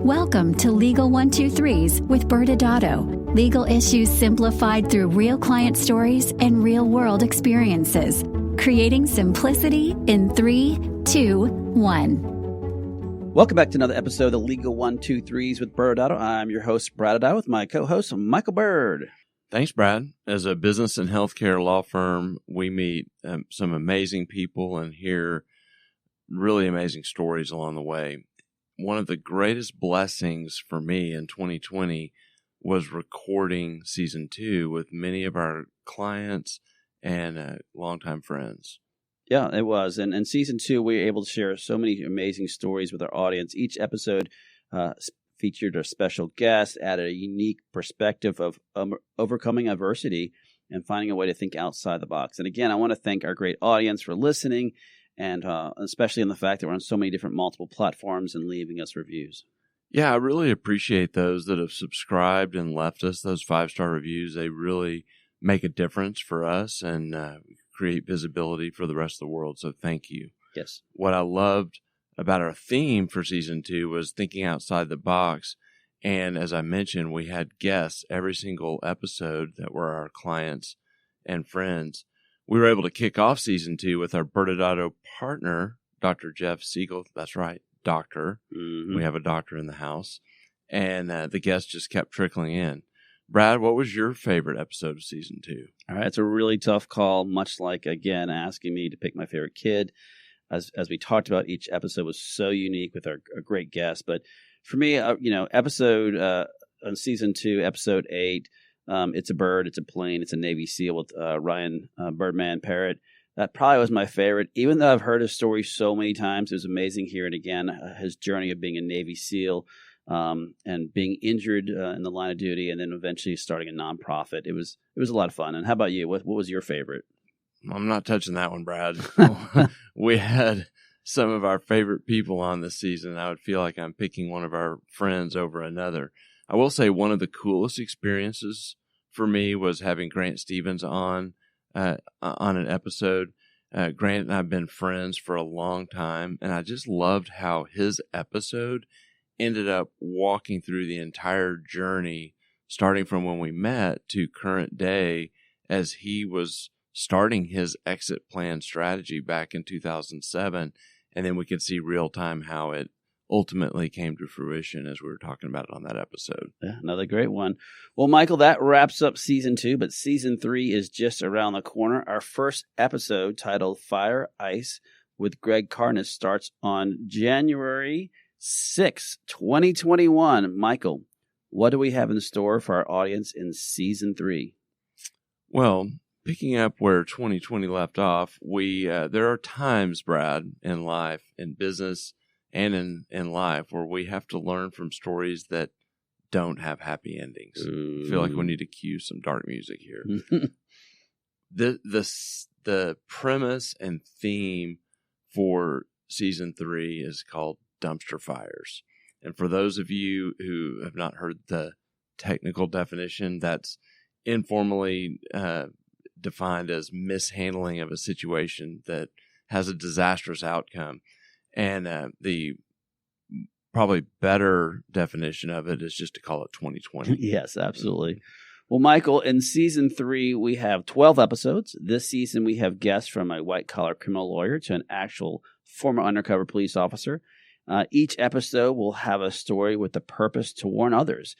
Welcome to Legal 123s with ByrDAdatto. Legal issues simplified through real client stories and real-world experiences. Creating simplicity in 3, 2, 1. Welcome back to another episode of the Legal 123s with ByrDAdatto. I'm your host, ByrDAdatto, with my co-host, Michael Byrd. Thanks, Brad. As a business and healthcare law firm, we meet some amazing people and hear really amazing stories along the way. One of the greatest blessings for me in 2020 was recording season 2 with many of our clients and longtime friends. Yeah, it was. And in season 2, we were able to share so many amazing stories with our audience. Each episode featured a special guest, added a unique perspective of overcoming adversity and finding a way to think outside the box. And again, I want to thank our great audience for listening, and especially in the fact that we're on so many different multiple platforms and leaving us reviews. Yeah, I really appreciate those that have subscribed and left us those 5-star reviews. They really make a difference for us and create visibility for the rest of the world. So thank you. Yes. What I loved about our theme for season 2 was thinking outside the box. And as I mentioned, we had guests every single episode that were our clients and friends. We were able to kick off season 2 with our ByrDAdatto partner, Dr. Jeff Siegel. That's right, doctor. Mm-hmm. We have a doctor in the house. And the guests just kept trickling in. Brad, what was your favorite episode of season 2? All right, it's a really tough call, much like, again, asking me to pick my favorite kid. As we talked about, each episode was so unique with our great guests. But for me, episode on season 2, episode 8, it's a bird, it's a plane, it's a Navy SEAL with Ryan Birdman Parrott. That probably was my favorite. Even though I've heard his story so many times, it was amazing hearing again his journey of being a Navy SEAL and being injured in the line of duty, and then eventually starting a nonprofit. It was a lot of fun. And how about you? What was your favorite? I'm not touching that one, Brad. We had some of our favorite people on this season. I would feel like I'm picking one of our friends over another. I will say one of the coolest experiences for me was having Grant Stevens on an episode. Grant and I have been friends for a long time, and I just loved how his episode ended up walking through the entire journey, starting from when we met to current day, as he was starting his exit plan strategy back in 2007. And then we could see real time how it ultimately came to fruition as we were talking about it on that episode. Yeah, another great one. Well, Michael, that wraps up season 2, but season 3 is just around the corner. Our first episode, titled Fire Ice with Greg Carness, starts on January 6, 2021. Michael, what do we have in store for our audience in season 3? Well, picking up where 2020 left off, there are times, Brad, in life, in business, and in life, where we have to learn from stories that don't have happy endings. I feel like we need to cue some dark music here. The premise and theme for season 3 is called dumpster fires. And for those of you who have not heard the technical definition, that's informally defined as mishandling of a situation that has a disastrous outcome. And the probably better definition of it is just to call it 2020. Yes, absolutely. Well, Michael, in season 3, we have 12 episodes. This season, we have guests from a white-collar criminal lawyer to an actual former undercover police officer. Each episode will have a story with the purpose to warn others.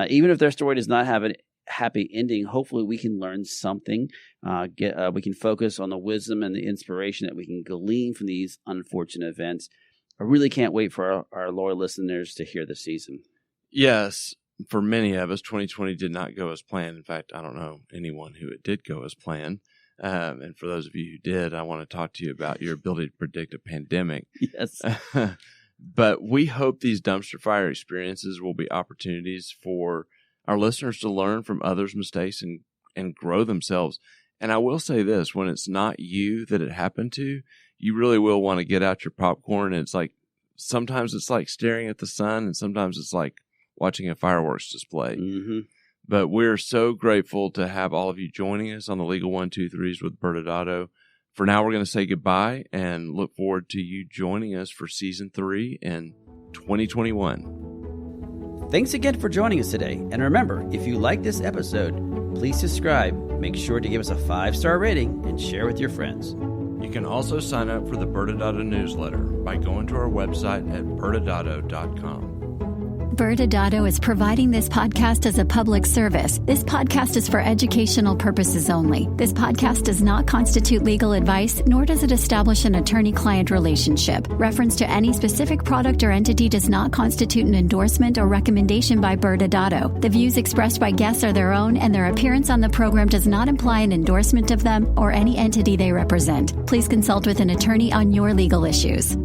Even if their story does not have a happy ending, hopefully we can learn something. We can focus on the wisdom and the inspiration that we can glean from these unfortunate events. I really can't wait for our loyal listeners to hear this season. Yes, for many of us, 2020 did not go as planned. In fact, I don't know anyone who it did go as planned. And for those of you who did, I want to talk to you about your ability to predict a pandemic. Yes. But we hope these dumpster fire experiences will be opportunities for our listeners to learn from others' mistakes and grow themselves. And I will say this, when it's not you that it happened to, you really will want to get out your popcorn. And it's like, sometimes it's like staring at the sun, and sometimes it's like watching a fireworks display. Mm-hmm. But we're so grateful to have all of you joining us on the Legal 123s with ByrDAdatto. For now, we're going to say goodbye and look forward to you joining us for season 3 in 2021. Thanks again for joining us today. And remember, if you like this episode, please subscribe, make sure to give us a 5-star rating, and share with your friends. You can also sign up for the ByrDAdatto newsletter by going to our website at ByrDAdatto.com. ByrDAdatto is providing this podcast as a public service. This podcast is for educational purposes only. This podcast does not constitute legal advice, nor does it establish an attorney-client relationship. Reference to any specific product or entity does not constitute an endorsement or recommendation by ByrDAdatto. The views expressed by guests are their own, and their appearance on the program does not imply an endorsement of them or any entity they represent. Please consult with an attorney on your legal issues.